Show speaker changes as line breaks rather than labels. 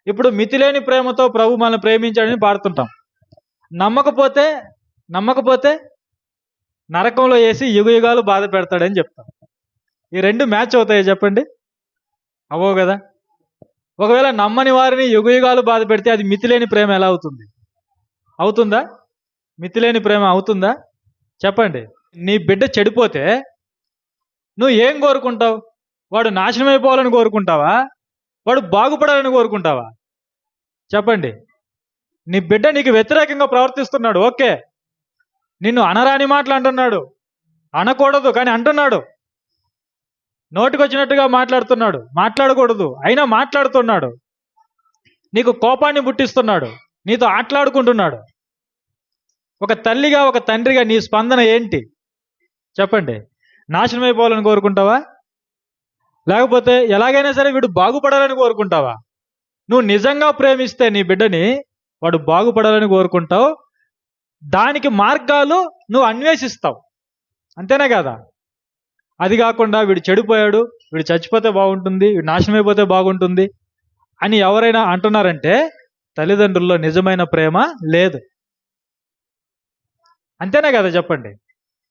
ఇప్పుడు మితిలేని ప్రేమతో ప్రభు మనల్ని ప్రేమించాడని పాడుతుంటాం. నమ్మకపోతే నమ్మకపోతే నరకంలో వేసి యుగయుగాలు బాధ పెడతాడని చెప్తాం. ఈ రెండు మ్యాచ్ అవుతాయి చెప్పండి? అవ్వవు కదా. ఒకవేళ నమ్మని వారిని యుగయుగాలు బాధ పెడితే అది మితిలేని ప్రేమ ఎలా అవుతుంది? అవుతుందా? మితిలేని ప్రేమ అవుతుందా? చెప్పండి. నీ బిడ్డ చెడిపోతే నువ్వు ఏం కోరుకుంటావు? వాడు నాశనం అయిపోవాలని కోరుకుంటావా? వాడు బాగుపడాలని కోరుకుంటావా? చెప్పండి. నీ బిడ్డ నీకు వ్యతిరేకంగా ప్రవర్తిస్తున్నాడు, ఓకే, నిన్ను అనరాని మాటలు అంటున్నాడు, అనకూడదు కానీ అంటున్నాడు, నోటికొచ్చినట్టుగా మాట్లాడుతున్నాడు, మాట్లాడకూడదు అయినా మాట్లాడుతున్నాడు, నీకు కోపాన్ని పుట్టిస్తున్నాడు, నీతో ఆటలాడుకుంటున్నాడు. ఒక తల్లిగా ఒక తండ్రిగా నీ స్పందన ఏంటి? చెప్పండి. నాశనం అయిపోవాలని కోరుకుంటావా? లేకపోతే ఎలాగైనా సరే వీడు బాగుపడాలని కోరుకుంటావా? నువ్వు నిజంగా ప్రేమిస్తే నీ బిడ్డని వాడు బాగుపడాలని కోరుకుంటావు. దానికి మార్గాలు నువ్వు అన్వేషిస్తావు, అంతేనే కదా. అది కాకుండా వీడు చెడిపోయాడు, వీడు చచ్చిపోతే బాగుంటుంది, వీడు నాశనం అయిపోతే బాగుంటుంది అని ఎవరైనా అంటున్నారంటే తల్లిదండ్రుల్లో నిజమైన ప్రేమ లేదు, అంతేనే కదా చెప్పండి.